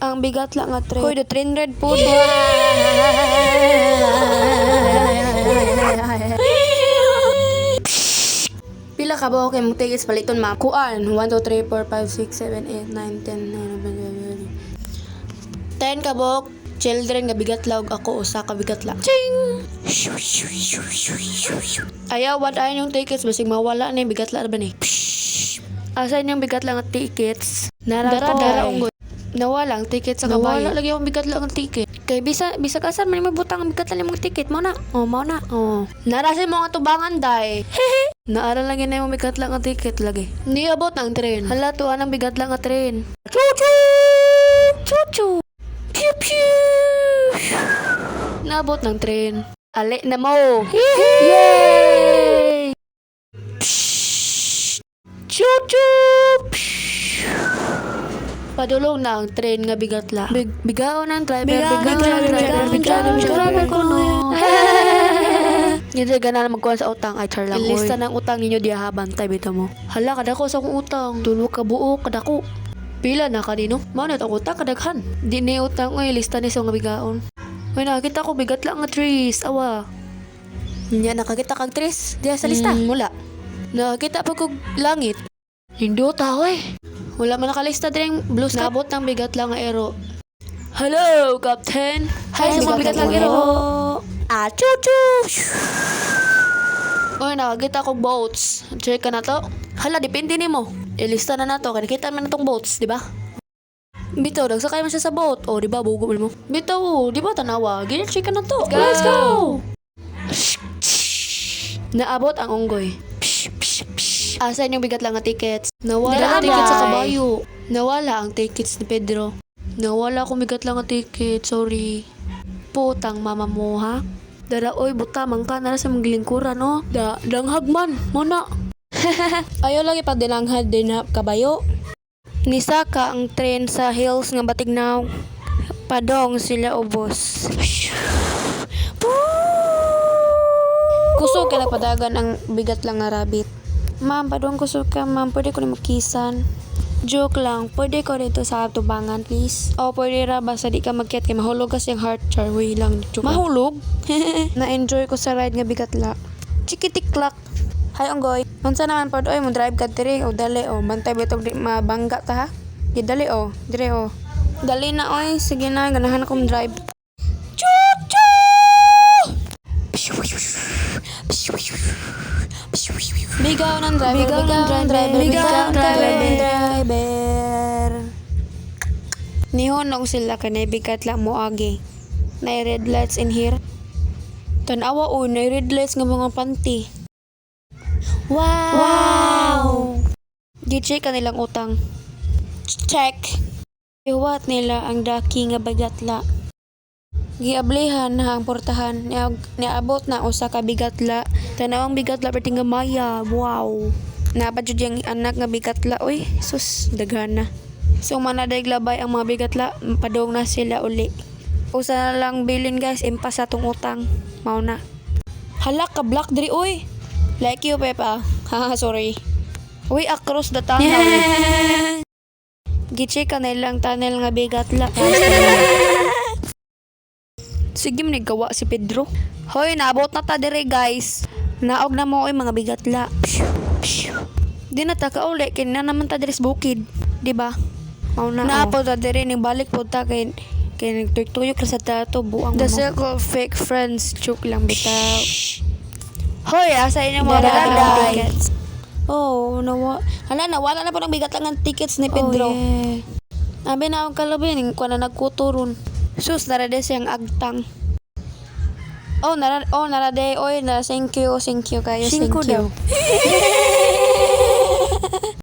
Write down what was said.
Ang bigat lang nga train. Hoy, the train red po. Pila ka ba? Okay, mong tickets paliton, ma'am. Kuan. 1, 2, 3, 4, 5, 6, 7, 8, 9, 10, 10 ka ba? Children nga bigat lang. Ako usa ka bigat lang. Ching! Ayaw, what ayaw yung tickets? Basig mawala na yung bigat lang ba ni? Asan yung bigat lang at tickets? Dara unggod. Nawala ang ticket sa kabayo. Nawala lagi yung bigat lang ang ticket. Kay bisa kasan man may butang ang bigat lang yung ticket mo na. Mo na. Narasin mo nga tubangan day. Naaral lagi na yung bigat lang ang ticket lagi. Hindi abot ang tren. Hala tuan ang bigat lang ang tren. Chuchu! Chuchu! Pew pew! Naabot ng tren. Ali na mo. Yay! Chuchu! Padulong na ang train nga bigat la. Bigaw ng driver, bigaw ko no. Hindi gana na magkuhan sa utang, ay char lang. Ilista ng utang ninyo diha bantay bitaw mo. Hala kada ko sa akong utang. Tulo ka buo kada ko. Pila na kanino? Mao na ang utang kadaghan. Di ni utang oy lista ni sa nga bigaon. May nakita ko bigat lang nga trees, awa. Nya nakakita kag trees diha sa lista. Mula. Nakita pa kog langit. Hindot oy. Wala man nakalista din blue sky. Nabot ng bigat lang nga ero. Hello, Captain. Hi, sa mga bigat lang ero. Chuchu! Uy, nakakita ko boats. Check ka na to. Hala, depende ni mo. Ilista na to. Nakita mo na tong boats, di ba? Bitaw, nagsakay mo siya sa boat. O, di ba, bugo mo. Bitaw, di ba, tanawa. Check ka na to. Let's go! Naabot ang unggoy. Asan yung bigat lang nga tickets? Nawala ang tickets sa kabayo. Nawala ang tickets ni Pedro. Nawala akong bigat lang nga ticket. Sorry. Putang mama mo ha. Dara oy buta mangka na sa maglingkuran no. Danghag man. Muna. Ayaw lagi pag dinanghad din na kabayo. Nisaka ang train sa hills nga Batignaw. Padong sila ubos. Kusog ka padagan ang bigat lang nga rabbit. Ma'am, padong kusog ka, ma'am. Pwede ko na makisan. Joke lang. Pwede ko dito sa tubangan, please. O, pwede ra basta di ka magkit kay mahulog kasi yung heart char. Way lang. Joke mahulog? Na-enjoy ko sa ride nga bigat la. Chikitik-klak. Hi, Onggoy. Unsa naman pod, oy, mo drive ka diri. O, dali, o. Bantay bitog di mabangga ta, ha? Di, dali, o. Dire, o. Dali na, oy. Sige na, ganahan akong drive. Chuchu! Bigaw ng driver. Nihon lang sila kanay bigat lang mo agi. Na red lights in here. Tanawa o, na red lights nga mga panty. Wow! Gi-check kanilang utang. Check. Iwat nila ang daki nga bagatla. Giablihan na ang portahan. Niabot na usa ka bigatla. Tanawang bigatla perting nga maya. Wow. Napadjud yung anak nga bigatla. Uy, sus, daghan na. So manaday glabay ang mga bigatla. Padong na sila uli. Usa na lang bilin guys. Impas sa tong utang. Mao na. Hala ka black diri uy. Like you Pepa. Haha, sorry. Uy, across the tunnel. Gicheck ka nilang tunnel nga bigatla. Sige man gawa si Pedro. Hoy, naabot na ta dire guys. Naog na mo oy mga bigatla. Di na ta kauli kay na naman ta dire sa bukid, di ba? Mao na. Naapod ta dire ning balik pod ta kay nagtuyok ra sa tato buang mo. The circle of fake friends joke lang bitaw. Hoy, asa inyo mga tickets? Oh, nawala na po ng bigat lang ang tickets ni Pedro. Oh, yeah. Abi na akong kalabin, kung na nagkuturon. Sus, narade siyang agtang. Narade, oy, thank you kayo, thank you.